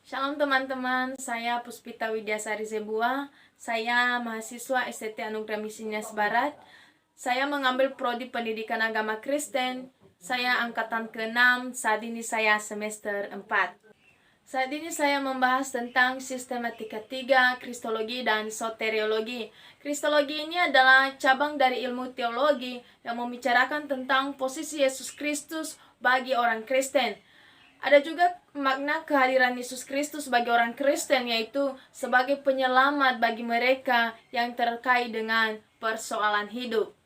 Shalom teman-teman, saya Puspita Widyasari Zebua. Saya mahasiswa STT Anugerah Misi Nias Barat. Saya mengambil prodi Pendidikan Agama Kristen. Saya angkatan ke-6, saat ini saya semester 4. Saat ini saya membahas tentang sistematika 3, kristologi dan soteriologi. Kristologi ini adalah cabang dari ilmu teologi yang membicarakan tentang posisi Yesus Kristus bagi orang Kristen. Ada juga makna kehadiran Yesus Kristus bagi orang Kristen, yaitu sebagai penyelamat bagi mereka yang terkait dengan persoalan hidup.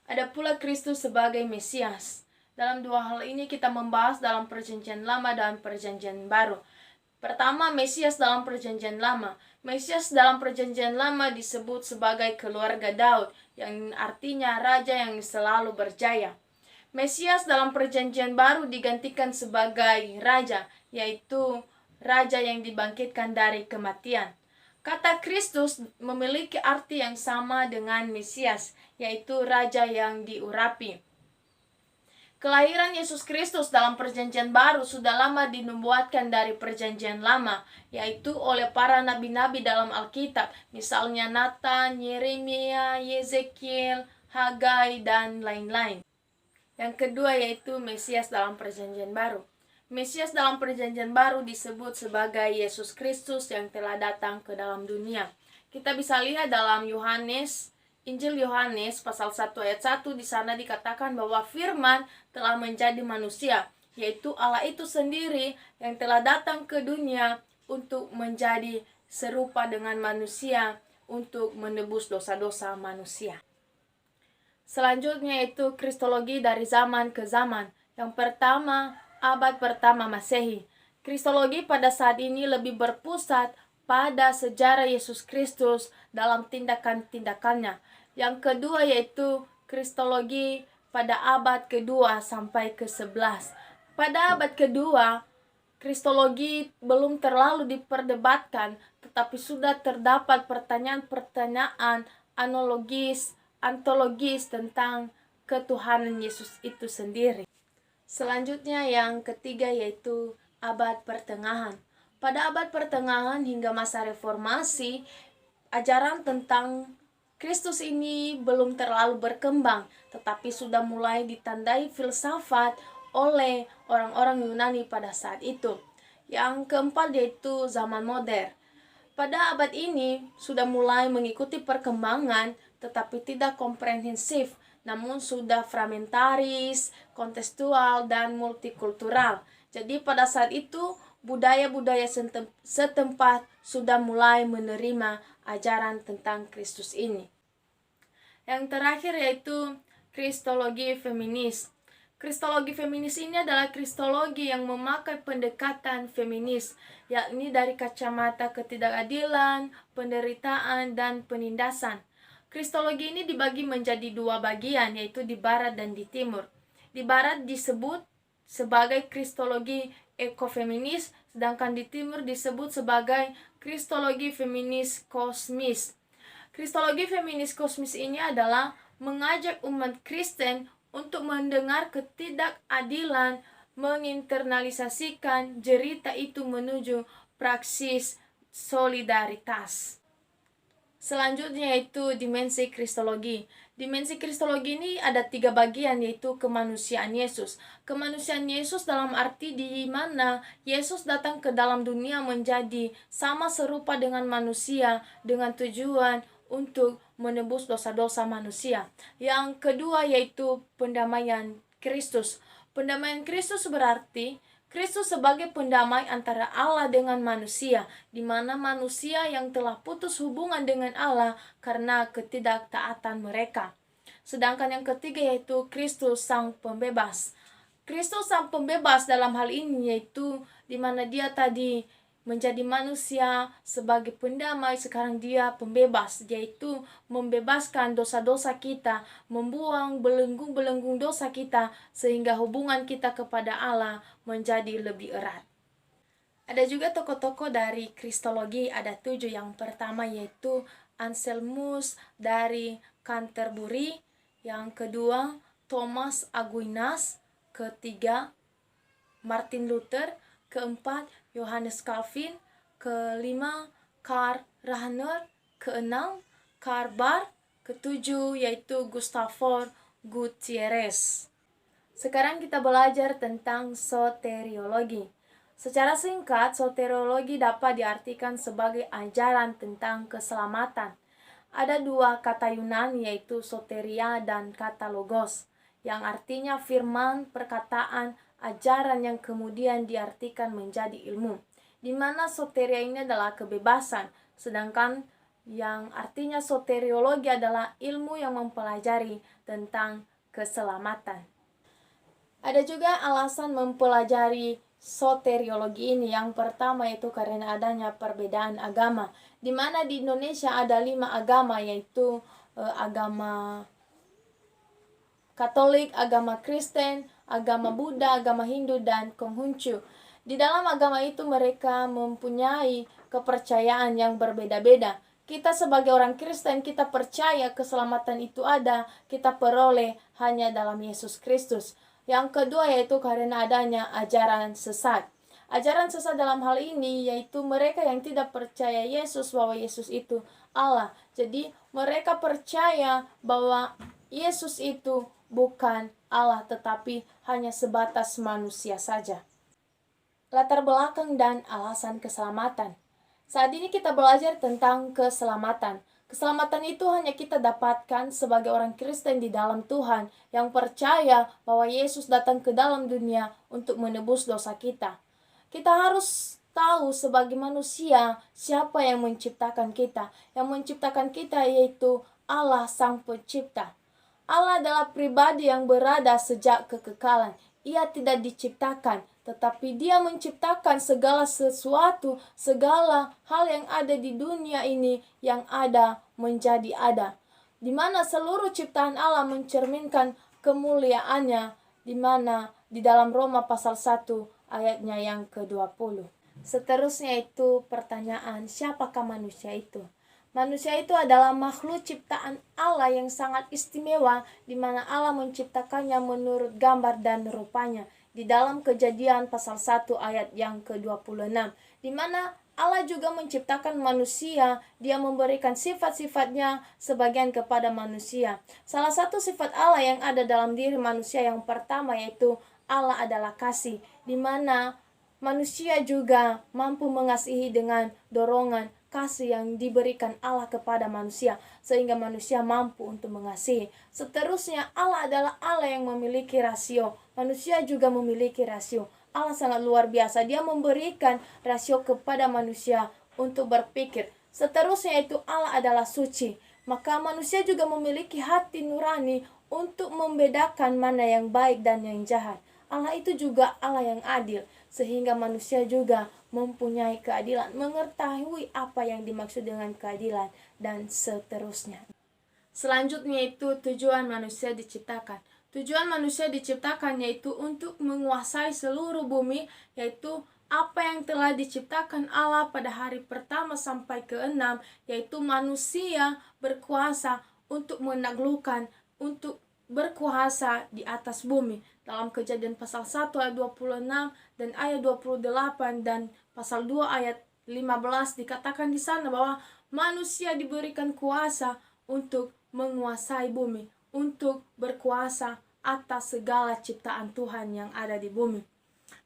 Ada pula Kristus sebagai Mesias. Dalam dua hal ini kita membahas dalam Perjanjian Lama dan Perjanjian Baru. Pertama, Mesias dalam Perjanjian Lama. Mesias dalam Perjanjian Lama disebut sebagai keluarga Daud, yang artinya raja yang selalu berjaya. Mesias dalam Perjanjian Baru digantikan sebagai raja, yaitu raja yang dibangkitkan dari kematian. Kata Kristus memiliki arti yang sama dengan Mesias, yaitu raja yang diurapi. Kelahiran Yesus Kristus dalam Perjanjian Baru sudah lama dinubuatkan dari Perjanjian Lama, yaitu oleh para nabi-nabi dalam Alkitab, misalnya Nathan, Yeremia, Yezekiel, Hagai, dan lain-lain. Yang kedua yaitu Mesias dalam Perjanjian Baru. Mesias dalam Perjanjian Baru disebut sebagai Yesus Kristus yang telah datang ke dalam dunia. Kita bisa lihat dalam Injil Yohanes pasal 1 ayat 1, di sana dikatakan bahwa firman telah menjadi manusia, yaitu Allah itu sendiri yang telah datang ke dunia untuk menjadi serupa dengan manusia untuk menebus dosa-dosa manusia. Selanjutnya itu kristologi dari zaman ke zaman. Yang pertama, abad pertama Masehi. Kristologi pada saat ini lebih berpusat pada sejarah Yesus Kristus dalam tindakan-tindakannya. Yang kedua yaitu kristologi pada abad kedua sampai ke-11. Pada abad kedua, kristologi belum terlalu diperdebatkan, tetapi sudah terdapat pertanyaan-pertanyaan ontologis tentang ketuhanan Yesus itu sendiri. Selanjutnya yang ketiga yaitu abad pertengahan. Pada abad pertengahan hingga masa reformasi, ajaran tentang Kristus ini belum terlalu berkembang, tetapi sudah mulai ditandai filsafat oleh orang-orang Yunani pada saat itu. Yang keempat yaitu zaman modern. Pada abad ini sudah mulai mengikuti perkembangan tetapi tidak komprehensif, namun sudah fragmentaris, kontekstual, dan multikultural. Jadi pada saat itu budaya-budaya setempat sudah mulai menerima ajaran tentang Kristus ini. Yang terakhir yaitu kristologi feminis. Kristologi feminis ini adalah kristologi yang memakai pendekatan feminis, yakni dari kacamata ketidakadilan, penderitaan, dan penindasan. Kristologi ini dibagi menjadi dua bagian, yaitu di barat dan di timur. Di barat disebut sebagai kristologi ekofeminis, sedangkan di timur disebut sebagai kristologi feminis kosmis. Kristologi feminis kosmis ini adalah mengajak umat Kristen untuk mendengar ketidakadilan, menginternalisasikan cerita itu menuju praksis solidaritas. Selanjutnya yaitu dimensi kristologi. Dimensi kristologi ini ada 3 bagian, yaitu kemanusiaan Yesus. Kemanusiaan Yesus dalam arti di mana Yesus datang ke dalam dunia menjadi sama serupa dengan manusia dengan tujuan untuk menebus dosa-dosa manusia. Yang kedua yaitu pendamaian Kristus. Pendamaian Kristus berarti Kristus sebagai pendamai antara Allah dengan manusia, di mana manusia yang telah putus hubungan dengan Allah karena ketidaktaatan mereka. Sedangkan yang ketiga yaitu Kristus sang pembebas. Kristus sang pembebas dalam hal ini yaitu di mana dia tadi menjadi manusia sebagai pendamai, sekarang dia pembebas, yaitu membebaskan dosa-dosa kita, membuang belenggu-belenggu dosa kita, sehingga hubungan kita kepada Allah menjadi lebih erat. Ada juga tokoh-tokoh dari kristologi, ada 7. Yang pertama yaitu Anselmus dari Canterbury, yang kedua Thomas Aquinas, ketiga Martin Luther, keempat Johannes Calvin, kelima Karl Rahner, keenam Karl Barth, ketujuh yaitu Gustavo Gutierrez. Sekarang kita belajar tentang soteriologi. Secara singkat, soteriologi dapat diartikan sebagai ajaran tentang keselamatan. Ada dua kata Yunani yaitu soteria dan kata logos, yang artinya firman, perkataan, ajaran yang kemudian diartikan menjadi ilmu. Di mana soteria ini adalah kebebasan, sedangkan yang artinya soteriologi adalah ilmu yang mempelajari tentang keselamatan. Ada juga alasan mempelajari soteriologi ini. Yang pertama yaitu karena adanya perbedaan agama, di mana di Indonesia ada 5 agama, yaitu agama Katolik, agama Kristen, agama Buddha, agama Hindu, dan Konghucu. Di dalam agama itu mereka mempunyai kepercayaan yang berbeda-beda. Kita sebagai orang Kristen, kita percaya keselamatan itu ada, kita peroleh hanya dalam Yesus Kristus. Yang kedua yaitu karena adanya ajaran sesat. Ajaran sesat dalam hal ini yaitu mereka yang tidak percaya Yesus, bahwa Yesus itu Allah. Jadi mereka percaya bahwa Yesus itu bukan Allah, tetapi hanya sebatas manusia saja. Latar belakang dan alasan keselamatan. Saat ini kita belajar tentang keselamatan. Keselamatan itu hanya kita dapatkan sebagai orang Kristen di dalam Tuhan yang percaya bahwa Yesus datang ke dalam dunia untuk menebus dosa kita. Kita harus tahu sebagai manusia siapa yang menciptakan kita. Yang menciptakan kita yaitu Allah Sang Pencipta. Allah adalah pribadi yang berada sejak kekekalan. Ia tidak diciptakan, tetapi Dia menciptakan segala sesuatu, segala hal yang ada di dunia ini yang ada menjadi ada. Di mana seluruh ciptaan Allah mencerminkan kemuliaannya, di mana di dalam Roma pasal 1 ayatnya yang ke-20. Seterusnya itu pertanyaan, siapakah manusia itu? Manusia itu adalah makhluk ciptaan Allah yang sangat istimewa, di mana Allah menciptakannya menurut gambar dan rupanya. Di dalam Kejadian pasal 1 ayat yang ke-26, di mana Allah juga menciptakan manusia, Dia memberikan sifat-sifatnya sebagian kepada manusia. Salah satu sifat Allah yang ada dalam diri manusia yang pertama yaitu Allah adalah kasih, di mana manusia juga mampu mengasihi dengan dorongan kasih yang diberikan Allah kepada manusia, sehingga manusia mampu untuk mengasihi. Seterusnya, Allah adalah Allah yang memiliki rasio. Manusia juga memiliki rasio. Allah sangat luar biasa. Dia memberikan rasio kepada manusia untuk berpikir. Seterusnya itu Allah adalah suci. Maka manusia juga memiliki hati nurani untuk membedakan mana yang baik dan yang jahat. Allah itu juga Allah yang adil, sehingga manusia juga mempunyai keadilan, mengetahui apa yang dimaksud dengan keadilan, dan seterusnya. Selanjutnya itu tujuan manusia diciptakan. Tujuan manusia diciptakan yaitu untuk menguasai seluruh bumi, yaitu apa yang telah diciptakan Allah pada hari pertama sampai ke-6, yaitu manusia berkuasa untuk menaklukkan, untuk berkuasa di atas bumi. Dalam Kejadian pasal 1 ayat 26 dan ayat 28 dan pasal 2 ayat 15 dikatakan di sana bahwa manusia diberikan kuasa untuk menguasai bumi, untuk berkuasa atas segala ciptaan Tuhan yang ada di bumi.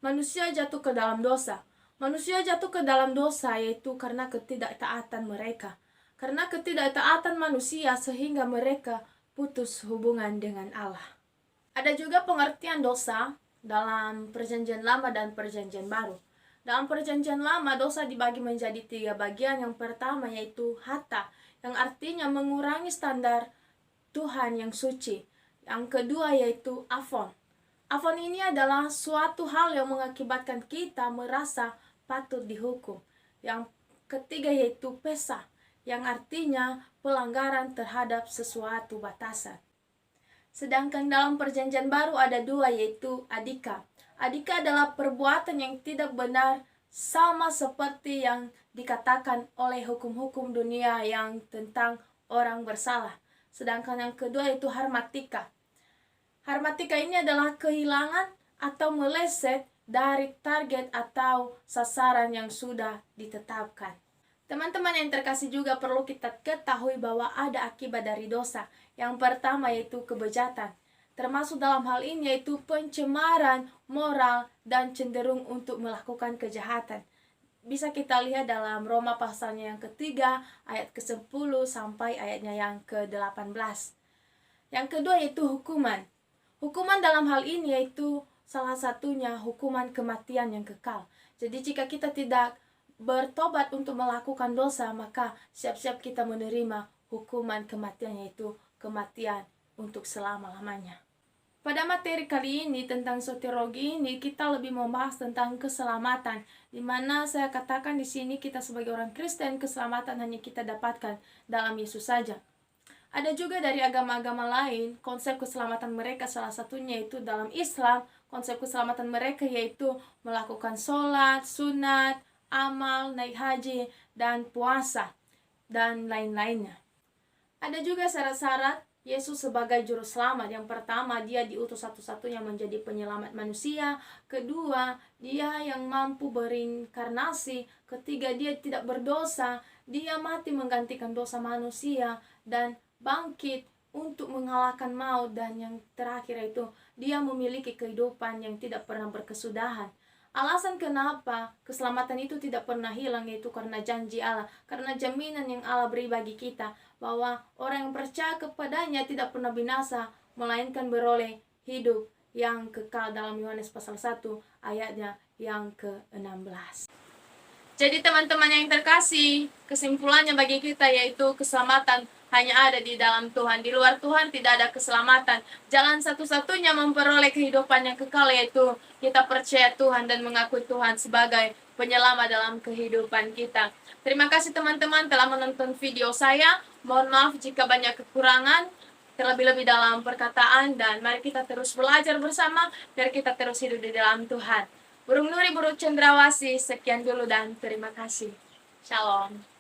Manusia jatuh ke dalam dosa. Manusia jatuh ke dalam dosa yaitu karena ketidaktaatan mereka. Karena ketidaktaatan manusia sehingga mereka putus hubungan dengan Allah. Ada juga pengertian dosa dalam Perjanjian Lama dan Perjanjian Baru. Dalam Perjanjian Lama, dosa dibagi menjadi 3 bagian. Yang pertama yaitu hata, yang artinya mengurangi standar Tuhan yang suci. Yang kedua yaitu afon. Afon ini adalah suatu hal yang mengakibatkan kita merasa patut dihukum. Yang ketiga yaitu pesa, yang artinya pelanggaran terhadap sesuatu batasan. Sedangkan dalam Perjanjian Baru ada 2 yaitu adika. Adika adalah perbuatan yang tidak benar, sama seperti yang dikatakan oleh hukum-hukum dunia yang tentang orang bersalah. Sedangkan yang kedua yaitu harmatika. Harmatika ini adalah kehilangan atau meleset dari target atau sasaran yang sudah ditetapkan. Teman-teman yang terkasih, juga perlu kita ketahui bahwa ada akibat dari dosa. Yang pertama yaitu kebejatan. Termasuk dalam hal ini yaitu pencemaran moral dan cenderung untuk melakukan kejahatan. Bisa kita lihat dalam Roma pasalnya yang ketiga, ayat ke-10 sampai ayatnya yang ke-18. Yang kedua yaitu hukuman. Hukuman dalam hal ini yaitu salah satunya hukuman kematian yang kekal. Jadi jika kita tidak bertobat untuk melakukan dosa, maka siap-siap kita menerima hukuman kematian, yaitu kematian untuk selama-lamanya. Pada materi kali ini tentang soteriologi ini, kita lebih membahas tentang keselamatan, di mana saya katakan di sini kita sebagai orang Kristen, keselamatan hanya kita dapatkan dalam Yesus saja. Ada juga dari agama-agama lain, konsep keselamatan mereka salah satunya itu dalam Islam, konsep keselamatan mereka yaitu melakukan sholat, sunat, amal, naik haji, dan puasa, dan lain-lainnya. Ada juga syarat-syarat Yesus sebagai juru selamat. Yang pertama, dia diutus satu-satunya menjadi penyelamat manusia. Kedua, dia yang mampu berinkarnasi. Ketiga, dia tidak berdosa. Dia mati menggantikan dosa manusia dan bangkit untuk mengalahkan maut. Dan yang terakhir itu, dia memiliki kehidupan yang tidak pernah berkesudahan. Alasan kenapa keselamatan itu tidak pernah hilang yaitu karena janji Allah, karena jaminan yang Allah beri bagi kita bahwa orang yang percaya kepadanya tidak pernah binasa, melainkan beroleh hidup yang kekal dalam Yohanes pasal 1 ayatnya yang ke-16. Jadi teman-teman yang terkasih, kesimpulannya bagi kita yaitu keselamatan hanya ada di dalam Tuhan. Di luar Tuhan tidak ada keselamatan. Jalan satu-satunya memperoleh kehidupan yang kekal yaitu kita percaya Tuhan dan mengakui Tuhan sebagai penyelamat dalam kehidupan kita. Terima kasih teman-teman telah menonton video saya. Mohon maaf jika banyak kekurangan, terlebih-lebih dalam perkataan, dan mari kita terus belajar bersama biar kita terus hidup di dalam Tuhan. Burung Nuri, burung cendrawasih, sekian dulu dan terima kasih. Shalom.